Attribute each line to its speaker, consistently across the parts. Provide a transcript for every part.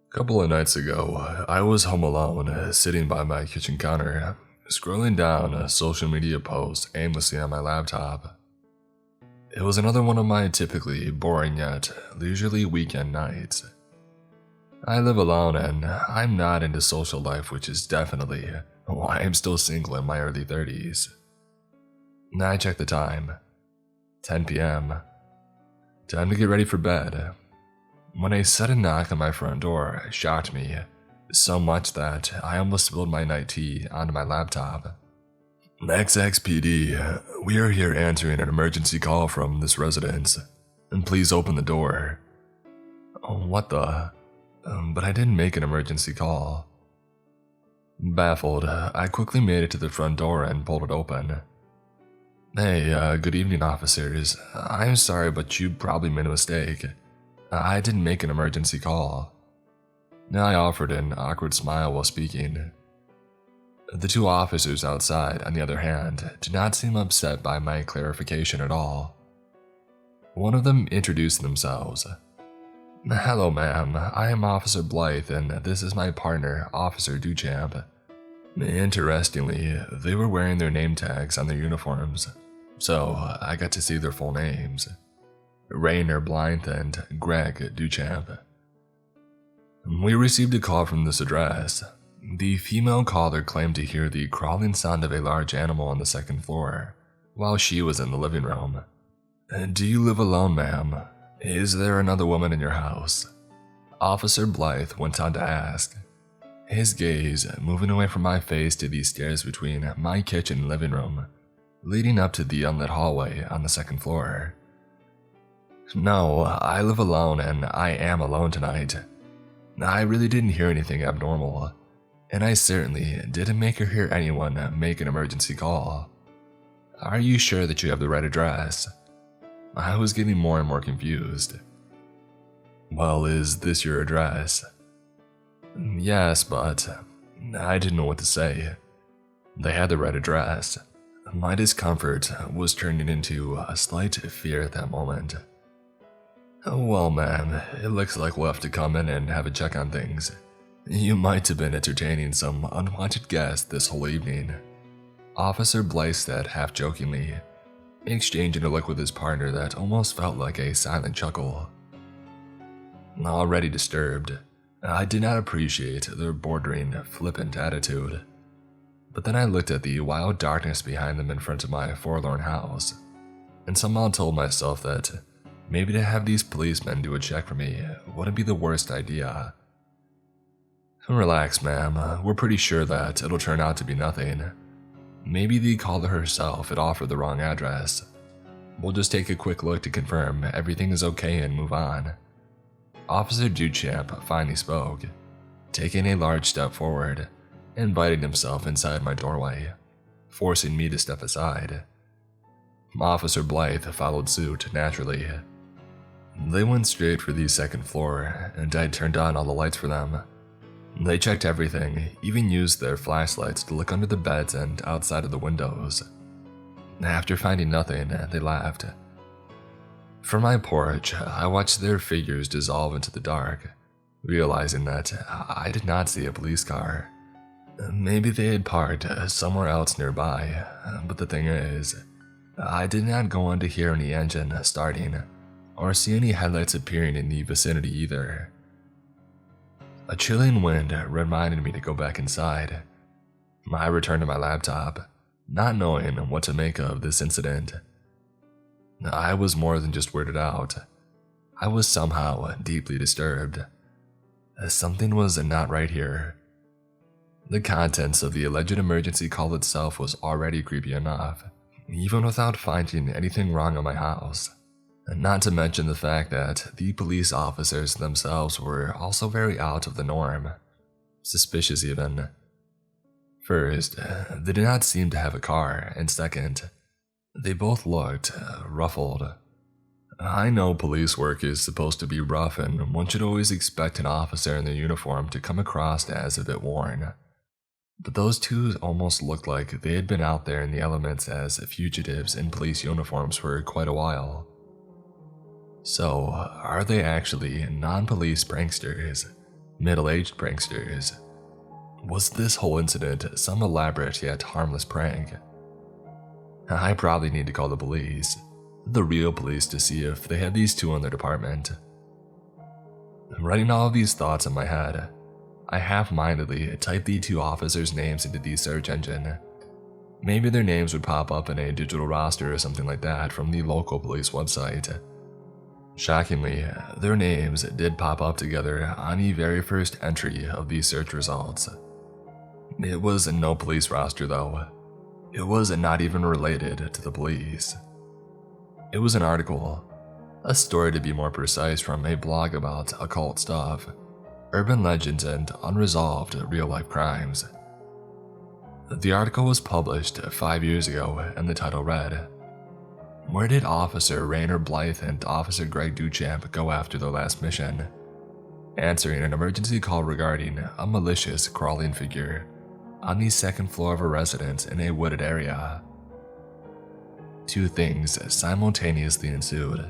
Speaker 1: Couple of nights ago, I was home alone, sitting by my kitchen counter, scrolling down a social media post aimlessly on my laptop. It was another one of my typically boring yet leisurely weekend nights. I live alone and I'm not into social life, which is definitely why I'm still single in my early 30s. Now I check the time. 10 p.m. Time to get ready for bed. When a sudden knock on my front door shocked me so much that I almost spilled my night tea onto my laptop. XXPD, we are here answering an emergency call from this residence, and please open the door. Oh, what the? But I didn't make an emergency call. Baffled, I quickly made it to the front door and pulled it open. Hey, good evening, officers. I'm sorry, but you probably made a mistake. I didn't make an emergency call. I offered an awkward smile while speaking. The two officers outside, on the other hand, did not seem upset by my clarification at all. One of them introduced themselves. Hello, ma'am. I am Officer Blythe, and this is my partner, Officer Duchamp. Interestingly, they were wearing their name tags on their uniforms, so I got to see their full names. Rainer Blythe and Greg Duchamp. We received a call from this address. The female caller claimed to hear the crawling sound of a large animal on the second floor, while she was in the living room. Do you live alone, ma'am? Is there another woman in your house? Officer Blythe went on to ask, his gaze moving away from my face to the stairs between my kitchen and living room, leading up to the unlit hallway on the second floor. No, I live alone and I am alone tonight. I really didn't hear anything abnormal, and I certainly didn't make or hear anyone make an emergency call. Are you sure that you have the right address? I was getting more and more confused. Well, is this your address? Yes, but I didn't know what to say. They had the right address. My discomfort was turning into a slight fear at that moment. Well, ma'am, it looks like we'll have to come in and have a check on things. You might have been entertaining some unwanted guests this whole evening. Officer Blythe said half-jokingly, exchanging a look with his partner that almost felt like a silent chuckle. Already disturbed, I did not appreciate their bordering, flippant attitude. But then I looked at the wild darkness behind them in front of my forlorn house, and somehow told myself that maybe to have these policemen do a check for me wouldn't be the worst idea. Relax, ma'am. We're pretty sure that it'll turn out to be nothing. Maybe the caller herself had offered the wrong address. We'll just take a quick look to confirm everything is okay and move on. Officer Duchamp finally spoke, taking a large step forward, inviting himself inside my doorway, forcing me to step aside. Officer Blythe followed suit naturally. They went straight for the second floor, and I turned on all the lights for them. They checked everything, even used their flashlights to look under the beds and outside of the windows. After finding nothing, they laughed. From my porch, I watched their figures dissolve into the dark, realizing that I did not see a police car. Maybe they had parked somewhere else nearby, but the thing is, I did not go on to hear any engine starting or see any headlights appearing in the vicinity either. A chilling wind reminded me to go back inside. I returned to my laptop, not knowing what to make of this incident. I was more than just weirded out. I was somehow deeply disturbed. Something was not right here. The contents of the alleged emergency call itself was already creepy enough, even without finding anything wrong in my house. Not to mention the fact that the police officers themselves were also very out of the norm. Suspicious even. First, they did not seem to have a car, and second, they both looked ruffled. I know police work is supposed to be rough and one should always expect an officer in their uniform to come across as a bit worn. But those two almost looked like they had been out there in the elements as fugitives in police uniforms for quite a while. So, are they actually non-police pranksters? middle-aged pranksters. Was this whole incident some elaborate yet harmless prank? I probably need to call the police, the real police, to see if they had these two in their department. Writing all of these thoughts in my head, I half-mindedly typed the two officers' names into the search engine. Maybe their names would pop up in a digital roster or something like that from the local police website. Shockingly, their names did pop up together on the very first entry of the search results. It was no police roster though. It was not even related to the police. It was an article, a story to be more precise, from a blog about occult stuff, urban legends, and unresolved real-life crimes. The article was published 5 years ago, and the title read, "Where did Officer Rainer Blythe and Officer Greg Duchamp go after their last mission? Answering an emergency call regarding a malicious crawling figure on the second floor of a residence in a wooded area." Two things simultaneously ensued.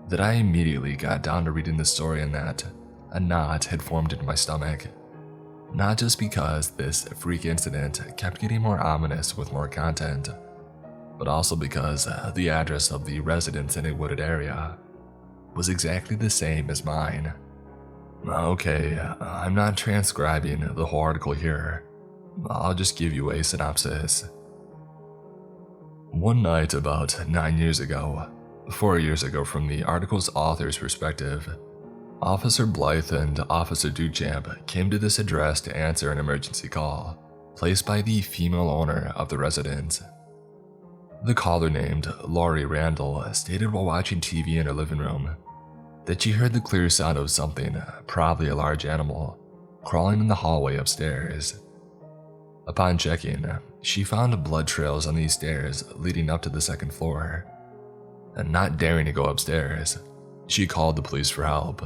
Speaker 1: That I immediately got down to reading the story, and that a knot had formed in my stomach. Not just because this freak incident kept getting more ominous with more content, but also because the address of the residence in a wooded area was exactly the same as mine. Okay, I'm not transcribing the whole article here. I'll just give you a synopsis. One night about 9 years ago, 4 years ago from the article's author's perspective, Officer Blythe and Officer Duchamp came to this address to answer an emergency call placed by the female owner of the residence. The caller, named Laurie Randall, stated while watching TV in her living room that she heard the clear sound of something, probably a large animal, crawling in the hallway upstairs. Upon checking, she found blood trails on these stairs leading up to the second floor, and not daring to go upstairs, she called the police for help.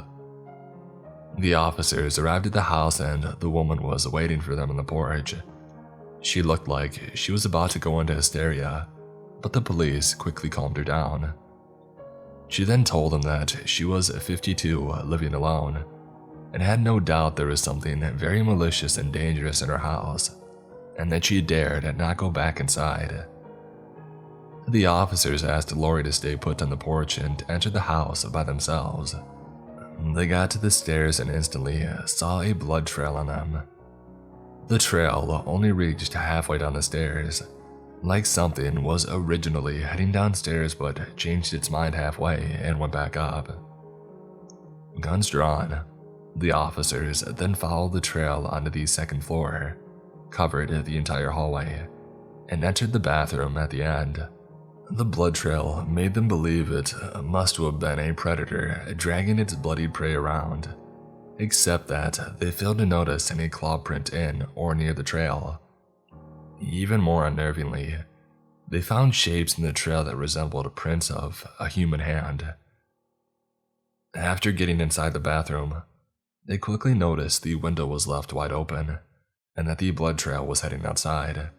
Speaker 1: The officers arrived at the house, and the woman was waiting for them on the porch. She looked like she was about to go into hysteria, but the police quickly calmed her down. She then told them that she was 52, living alone, and had no doubt there was something very malicious and dangerous in her house, and that she dared not go back inside. The officers asked Laurie to stay put on the porch and enter the house by themselves. They got to the stairs and instantly saw a blood trail on them. The trail only reached halfway down the stairs, like something was originally heading downstairs but changed its mind halfway and went back up. Guns drawn, the officers then followed the trail onto the second floor, covered the entire hallway, and entered the bathroom at the end. The blood trail made them believe it must have been a predator dragging its bloodied prey around, except that they failed to notice any claw print in or near the trail. Even more unnervingly, they found shapes in the trail that resembled prints of a human hand. After getting inside the bathroom, they quickly noticed the window was left wide open, and that the blood trail was heading outside.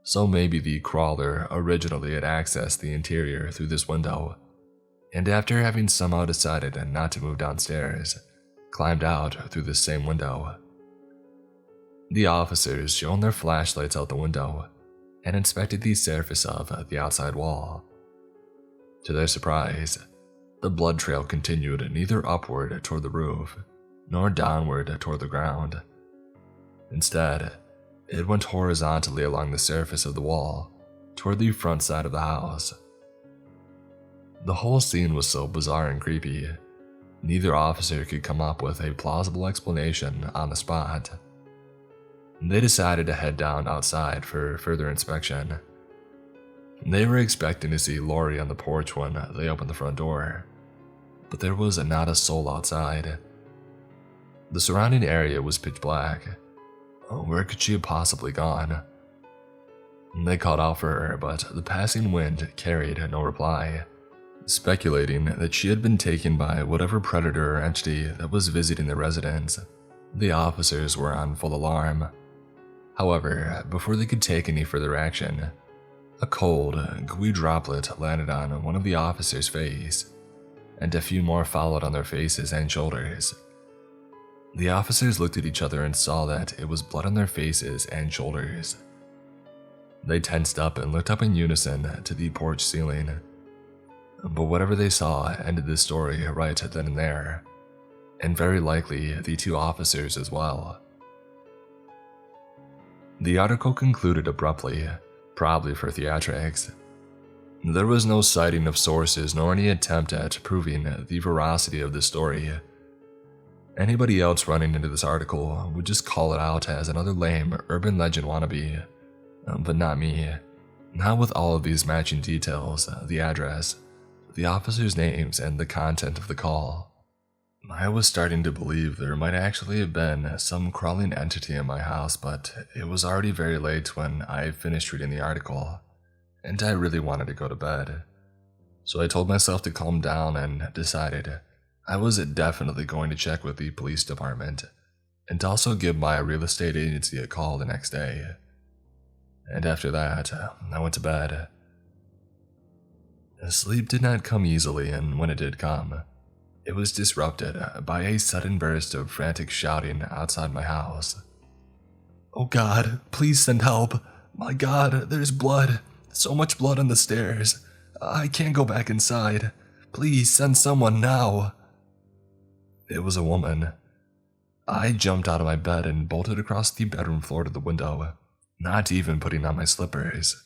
Speaker 1: So maybe the crawler originally had accessed the interior through this window, and after having somehow decided not to move downstairs, climbed out through the same window. The officers shone their flashlights out the window and inspected the surface of the outside wall. To their surprise, the blood trail continued neither upward toward the roof nor downward toward the ground. Instead, it went horizontally along the surface of the wall toward the front side of the house. The whole scene was so bizarre and creepy, neither officer could come up with a plausible explanation on the spot. They decided to head down outside for further inspection. They were expecting to see Laurie on the porch when they opened the front door, but there was not a soul outside. The surrounding area was pitch black. Where could she have possibly gone? They called out for her, but the passing wind carried no reply, speculating that she had been taken by whatever predator or entity that was visiting the residence. The officers were on full alarm. However, before they could take any further action, a cold, gooey droplet landed on one of the officers' face, and a few more followed on their faces and shoulders. The officers looked at each other and saw that it was blood on their faces and shoulders. They tensed up and looked up in unison to the porch ceiling. But whatever they saw ended the story right then and there, and very likely the two officers as well. The article concluded abruptly, probably for theatrics. There was no citing of sources nor any attempt at proving the veracity of the story. Anybody else running into this article would just call it out as another lame urban legend wannabe, but not me. Not with all of these matching details, the address, the officers' names, and the content of the call. I was starting to believe there might actually have been some crawling entity in my house, but it was already very late when I finished reading the article, and I really wanted to go to bed. So I told myself to calm down and decided I was definitely going to check with the police department, and also give my real estate agency a call the next day. And after that, I went to bed. Sleep did not come easily, and when it did come, it was disrupted by a sudden burst of frantic shouting outside my house. "Oh God, please send help! My God, there's blood! So much blood on the stairs! I can't go back inside! Please send someone now!" It was a woman. I jumped out of my bed and bolted across the bedroom floor to the window, not even putting on my slippers.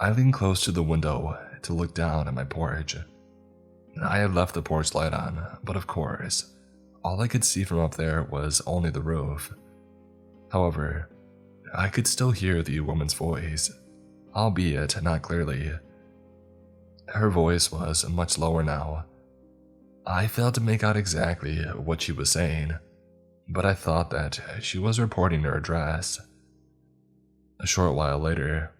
Speaker 1: I leaned close to the window to look down at my porch. I had left the porch light on, but of course, all I could see from up there was only the roof. However, I could still hear the woman's voice, albeit not clearly. Her voice was much lower now. I failed to make out exactly what she was saying, but I thought that she was reporting her address. A short while later,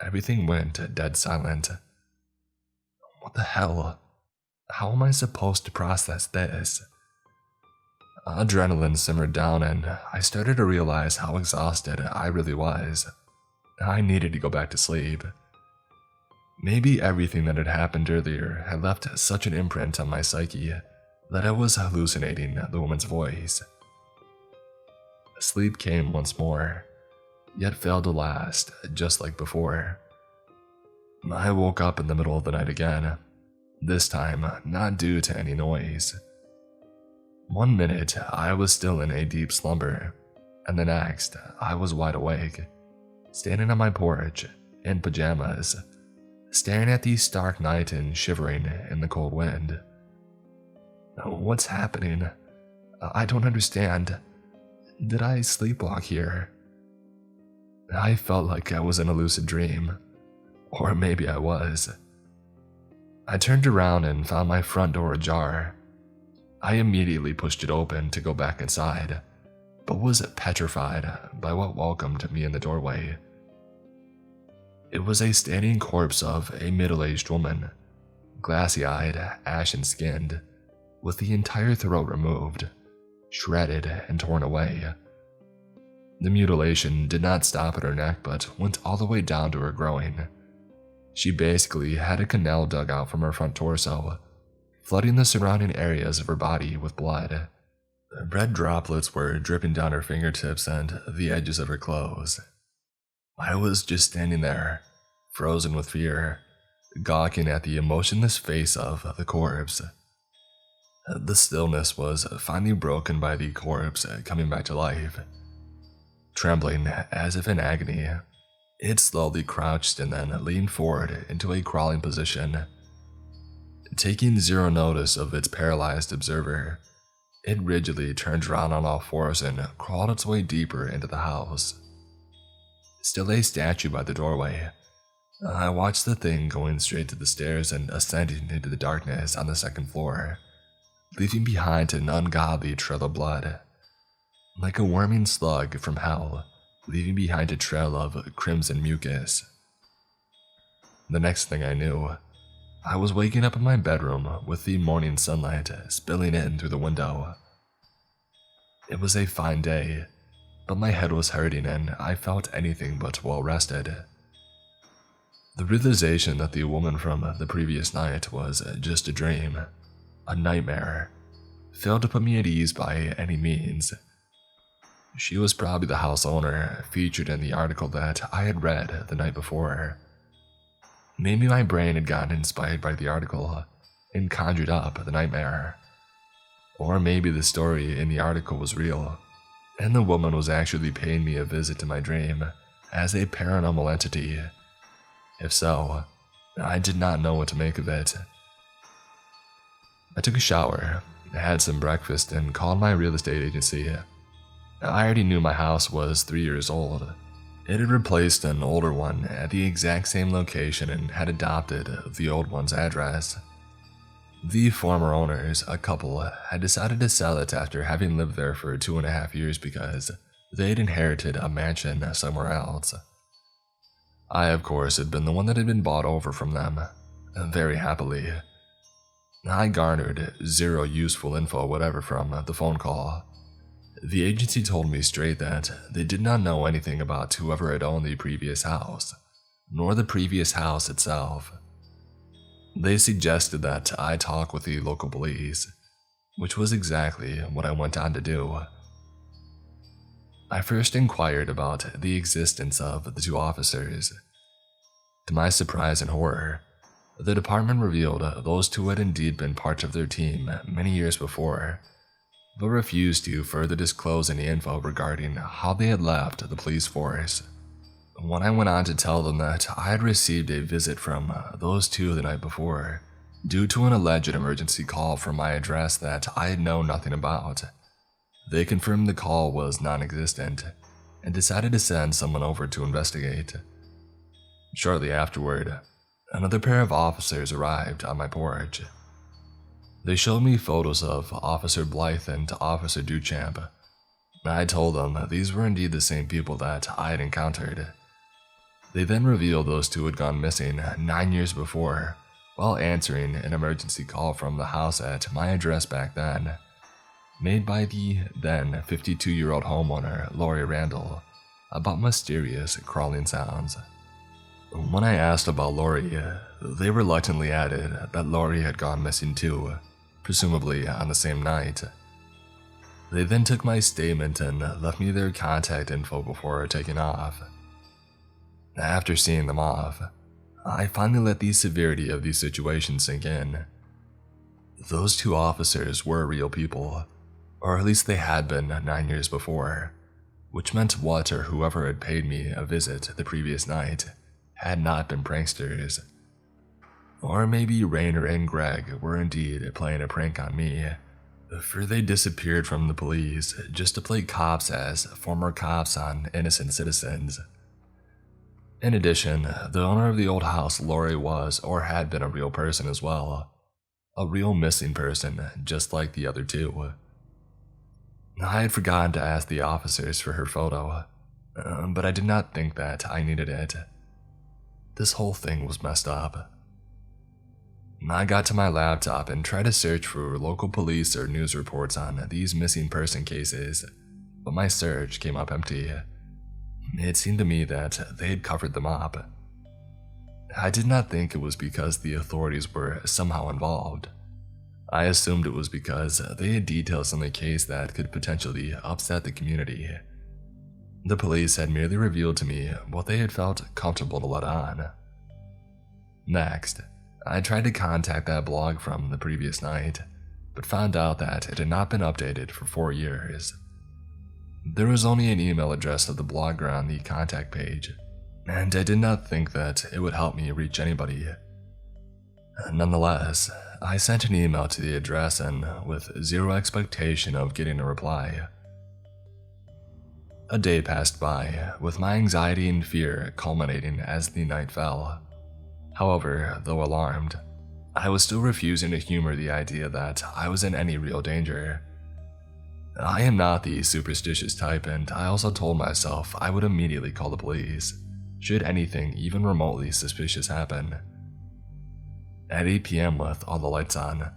Speaker 1: everything went dead silent. What the hell? How am I supposed to process this? Adrenaline simmered down, and I started to realize how exhausted I really was. I needed to go back to sleep. Maybe everything that had happened earlier had left such an imprint on my psyche that I was hallucinating the woman's voice. Sleep came once more, yet failed to last, just like before. I woke up in the middle of the night again, this time not due to any noise. 1 minute I was still in a deep slumber, and the next I was wide awake, standing on my porch in pajamas, staring at the stark night and shivering in the cold wind. What's happening? I don't understand. Did I sleepwalk here? I felt like I was in a lucid dream, or maybe I was. I turned around and found my front door ajar. I immediately pushed it open to go back inside, but was petrified by what welcomed me in the doorway. It was a standing corpse of a middle-aged woman, glassy-eyed, ashen-skinned, with the entire throat removed, shredded and torn away. The mutilation did not stop at her neck but went all the way down to her groin. She basically had a canal dug out from her front torso, flooding the surrounding areas of her body with blood. Red droplets were dripping down her fingertips and the edges of her clothes. I was just standing there, frozen with fear, gawking at the emotionless face of the corpse. The stillness was finally broken by the corpse coming back to life. Trembling as if in agony, it slowly crouched and then leaned forward into a crawling position. Taking zero notice of its paralyzed observer, it rigidly turned around on all fours and crawled its way deeper into the house. Still a statue by the doorway, I watched the thing going straight to the stairs and ascending into the darkness on the second floor, leaving behind an ungodly trail of blood. Like a worming slug from hell, leaving behind a trail of crimson mucus. The next thing I knew, I was waking up in my bedroom with the morning sunlight spilling in through the window. It was a fine day, but my head was hurting and I felt anything but well rested. The realization that the woman from the previous night was just a dream, a nightmare, failed to put me at ease by any means. She was probably the house owner featured in the article that I had read the night before. Maybe my brain had gotten inspired by the article and conjured up the nightmare. Or maybe the story in the article was real, and the woman was actually paying me a visit to my dream as a paranormal entity. If so, I did not know what to make of it. I took a shower, had some breakfast, and called my real estate agency. I already knew my house was 3 years old. It had replaced an older one at the exact same location and had adopted the old one's address. The former owners, a couple, had decided to sell it after having lived there for 2.5 years because they had inherited a mansion somewhere else. I, of course, had been the one that had been bought over from them, very happily. I garnered zero useful info whatever from the phone call. The agency told me straight that they did not know anything about whoever had owned the previous house, nor the previous house itself. They suggested that I talk with the local police, which was exactly what I went on to do. I first inquired about the existence of the two officers. To my surprise and horror, the department revealed those two had indeed been part of their team many years before, but refused to further disclose any info regarding how they had left the police force. When I went on to tell them that I had received a visit from those two the night before, due to an alleged emergency call from my address that I had known nothing about, they confirmed the call was non-existent and decided to send someone over to investigate. Shortly afterward, another pair of officers arrived on my porch. They showed me photos of Officer Blythe and Officer Duchamp. I told them these were indeed the same people that I had encountered. They then revealed those two had gone missing 9 years before while answering an emergency call from the house at my address back then, made by the then 52-year-old homeowner Lori Randall, about mysterious crawling sounds. When I asked about Lori, they reluctantly added that Lori had gone missing too, presumably on the same night. They then took my statement and left me their contact info before taking off. After seeing them off, I finally let the severity of the situation sink in. Those two officers were real people, or at least they had been 9 years before, which meant what or whoever had paid me a visit the previous night had not been pranksters. Or maybe Rainer and Greg were indeed playing a prank on me, for they disappeared from the police just to play cops as former cops on innocent citizens. In addition, the owner of the old house Lori was or had been a real person as well, a real missing person just like the other two. I had forgotten to ask the officers for her photo, but I did not think that I needed it. This whole thing was messed up. I got to my laptop and tried to search for local police or news reports on these missing person cases, but my search came up empty. It seemed to me that they had covered them up. I did not think it was because the authorities were somehow involved. I assumed it was because they had details on the case that could potentially upset the community. The police had merely revealed to me what they had felt comfortable to let on. Next, I tried to contact that blog from the previous night, but found out that it had not been updated for 4 years. There was only an email address of the blogger on the contact page, and I did not think that it would help me reach anybody. Nonetheless, I sent an email to the address and with zero expectation of getting a reply. A day passed by, with my anxiety and fear culminating as the night fell. However, though alarmed, I was still refusing to humor the idea that I was in any real danger. I am not the superstitious type, and I also told myself I would immediately call the police, should anything even remotely suspicious happen. At 8 p.m. with all the lights on,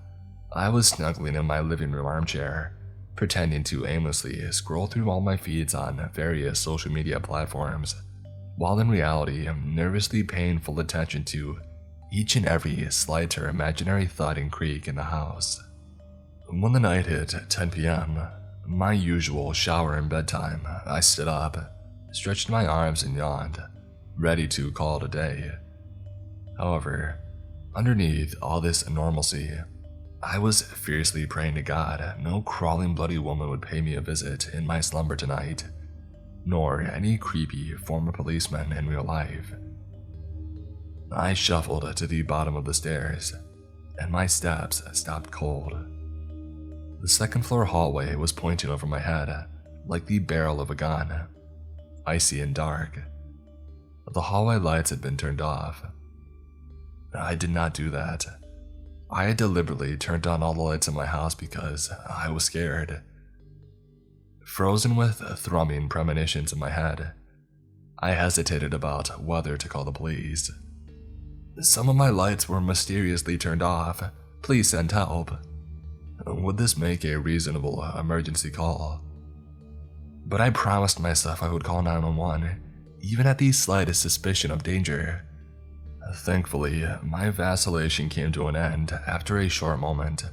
Speaker 1: I was snuggling in my living room armchair, pretending to aimlessly scroll through all my feeds on various social media platforms, while in reality nervously paying full attention to each and every slight or imaginary thud and creak in the house. When the night hit 10 p.m., my usual shower and bedtime, I stood up, stretched my arms and yawned, ready to call it a day. However, underneath all this normalcy, I was fiercely praying to God no crawling bloody woman would pay me a visit in my slumber tonight, nor any creepy former policeman in real life. I shuffled to the bottom of the stairs, and my steps stopped cold. The second-floor hallway was pointing over my head like the barrel of a gun, icy and dark. The hallway lights had been turned off. I did not do that. I had deliberately turned on all the lights in my house because I was scared. Frozen with thrumming premonitions in my head, I hesitated about whether to call the police. Some of my lights were mysteriously turned off. Please send help. Would this make a reasonable emergency call? But I promised myself I would call 911, even at the slightest suspicion of danger. Thankfully, my vacillation came to an end after a short moment.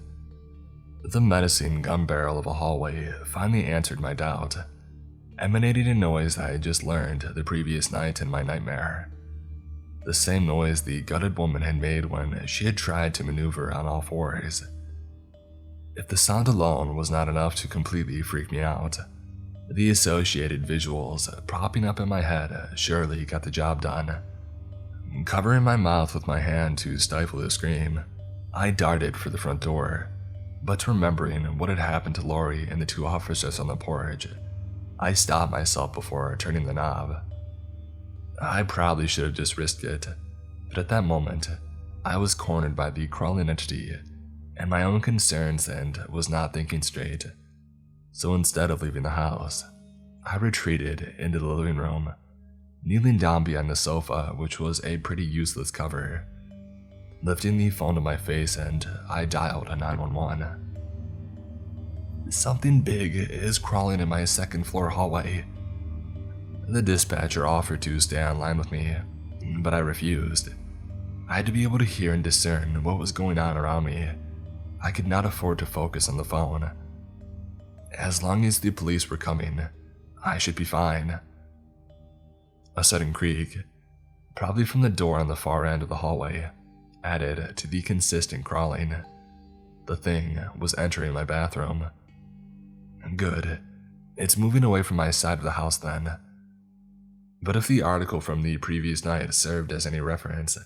Speaker 1: The menacing gun barrel of a hallway finally answered my doubt, emanating a noise I had just learned the previous night in my nightmare. The same noise the gutted woman had made when she had tried to maneuver on all fours. If the sound alone was not enough to completely freak me out, the associated visuals propping up in my head surely got the job done. Covering my mouth with my hand to stifle a scream, I darted for the front door, but remembering what had happened to Lori and the two officers on the porch, I stopped myself before turning the knob. I probably should have just risked it, but at that moment, I was cornered by the crawling entity and my own concerns and was not thinking straight. So instead of leaving the house, I retreated into the living room, kneeling down behind the sofa, which was a pretty useless cover. Lifting the phone to my face, and I dialed 911. Something big is crawling in my second-floor hallway. The dispatcher offered to stay on line with me, but I refused. I had to be able to hear and discern what was going on around me. I could not afford to focus on the phone. As long as the police were coming, I should be fine. A sudden creak, probably from the door on the far end of the hallway, added to the consistent crawling. The thing was entering my bathroom. Good. It's moving away from my side of the house then. But if the article from the previous night served as any reference,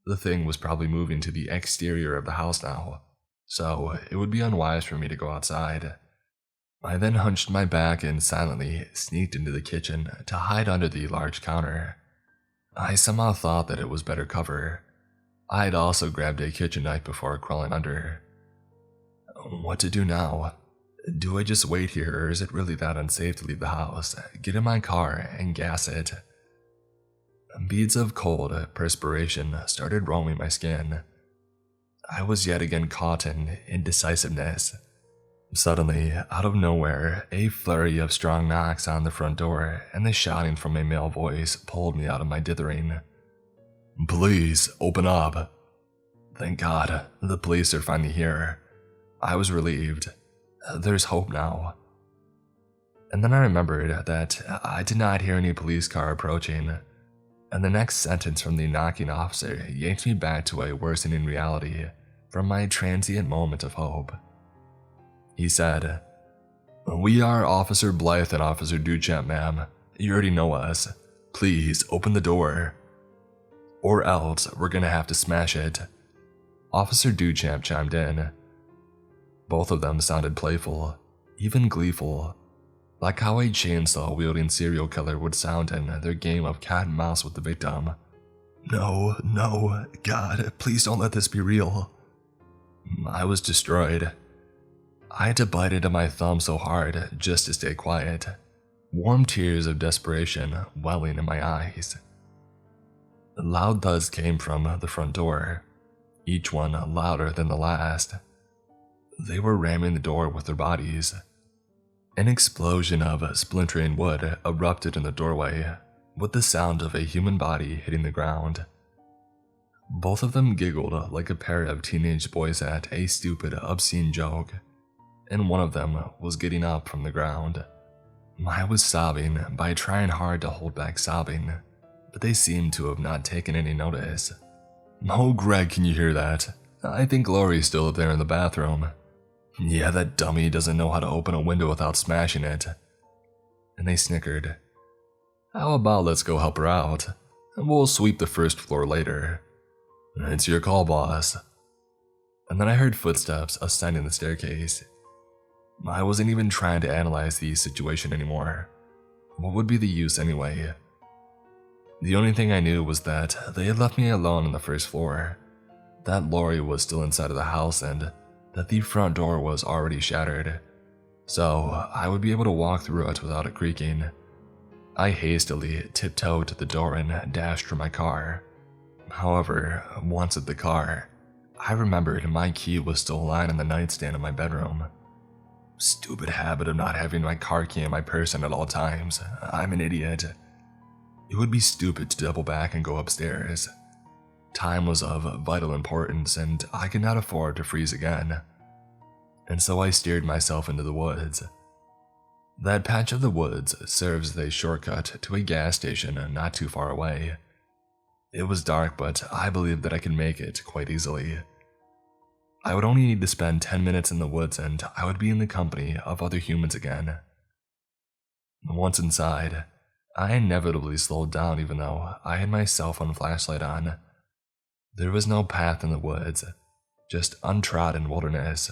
Speaker 1: the thing was probably moving to the exterior of the house now, so it would be unwise for me to go outside. I then hunched my back and silently sneaked into the kitchen to hide under the large counter. I somehow thought that it was better cover. I had also grabbed a kitchen knife before crawling under. What to do now? Do I just wait here, or is it really that unsafe to leave the house, get in my car, and gas it? Beads of cold perspiration started roaming my skin. I was yet again caught in indecisiveness. Suddenly, out of nowhere, a flurry of strong knocks on the front door and the shouting from a male voice pulled me out of my dithering. "Please, open up." Thank God, the police are finally here. I was relieved. There's hope now. And then I remembered that I did not hear any police car approaching, and the next sentence from the knocking officer yanked me back to a worsening reality from my transient moment of hope. He said, "We are Officer Blythe and Officer Duchamp, ma'am. You already know us. Please open the door. Or else we're gonna have to smash it." Officer Duchamp chimed in. Both of them sounded playful, even gleeful, like how a chainsaw-wielding serial killer would sound in their game of cat and mouse with the victim. No, God, please don't let this be real." I was destroyed. I had to bite into my thumb so hard just to stay quiet, warm tears of desperation welling in my eyes. Loud thuds came from the front door, each one louder than the last. They were ramming the door with their bodies. An explosion of splintering wood erupted in the doorway, with the sound of a human body hitting the ground. Both of them giggled like a pair of teenage boys at a stupid, obscene joke, and one of them was getting up from the ground. I was sobbing by trying hard to hold back sobbing, but they seemed to have not taken any notice. "Oh, Greg, can you hear that? I think Lori's still up there in the bathroom. Yeah, that dummy doesn't know how to open a window without smashing it." And they snickered. "How about let's go help her out, and we'll sweep the first floor later." "It's your call, boss." And then I heard footsteps ascending the staircase. I wasn't even trying to analyze the situation anymore. What would be the use anyway? The only thing I knew was that they had left me alone on the first floor, that Lori was still inside of the house, and that the front door was already shattered, so I would be able to walk through it without it creaking. I hastily tiptoed to the door and dashed for my car. However, once at the car, I remembered my key was still lying on the nightstand in my bedroom. Stupid habit of not having my car key in my person at all times. I'm an idiot. It would be stupid to double back and go upstairs. Time was of vital importance, and I could not afford to freeze again. And so I steered myself into the woods. That patch of the woods serves as a shortcut to a gas station not too far away. It was dark, but I believed that I could make it quite easily. I would only need to spend 10 minutes in the woods and I would be in the company of other humans again. Once inside, I inevitably slowed down even though I had my cell phone flashlight on. There was no path in the woods, just untrodden wilderness.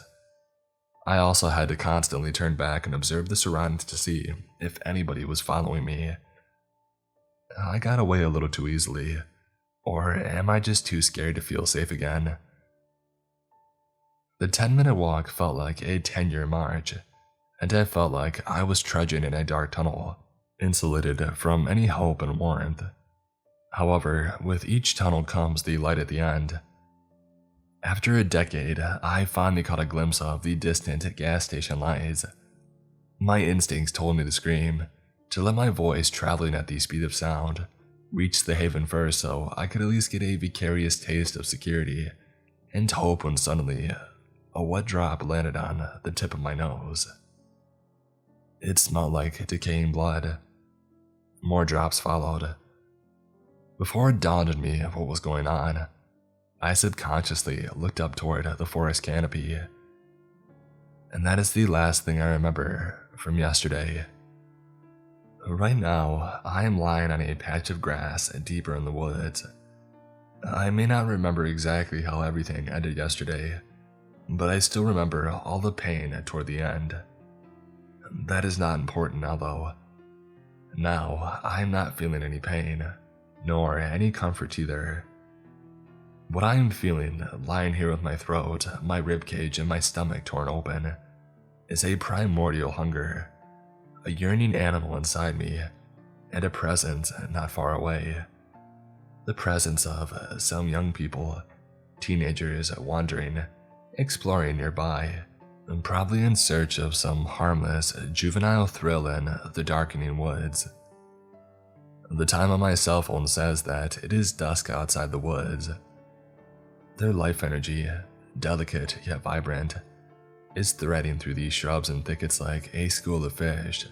Speaker 1: I also had to constantly turn back and observe the surroundings to see if anybody was following me. I got away a little too easily, or am I just too scared to feel safe again? The 10-minute walk felt like a 10-year march, and I felt like I was trudging in a dark tunnel, insulated from any hope and warmth. However, with each tunnel comes the light at the end. After a decade, I finally caught a glimpse of the distant gas station lights. My instincts told me to scream, to let my voice traveling at the speed of sound reach the haven first so I could at least get a vicarious taste of security, and hope when suddenly a wet drop landed on the tip of my nose. It smelled like decaying blood. More drops followed. Before it dawned on me what was going on, I subconsciously looked up toward the forest canopy. And that is the last thing I remember from yesterday. Right now, I am lying on a patch of grass deeper in the woods. I may not remember exactly how everything ended yesterday, but I still remember all the pain toward the end. That is not important now though. Now, I am not feeling any pain, nor any comfort either. What I am feeling, lying here with my throat, my ribcage, and my stomach torn open, is a primordial hunger, a yearning animal inside me, and a presence not far away. The presence of some young people, teenagers wandering, exploring nearby, and probably in search of some harmless, juvenile thrill in the darkening woods. The time on my cell phone says that it is dusk outside the woods. Their life energy, delicate yet vibrant, is threading through these shrubs and thickets like a school of fish,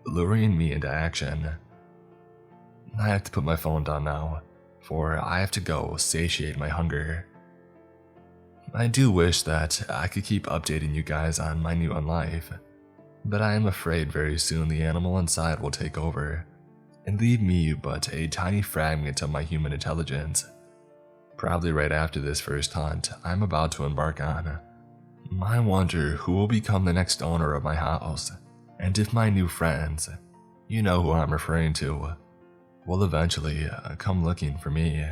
Speaker 1: luring me into action. I have to put my phone down now, for I have to go satiate my hunger. I do wish that I could keep updating you guys on my new life, but I am afraid very soon the animal inside will take over and leave me but a tiny fragment of my human intelligence. Probably right after this first hunt I'm about to embark on. I wonder who will become the next owner of my house, and if my new friends, you know who I'm referring to, will eventually come looking for me.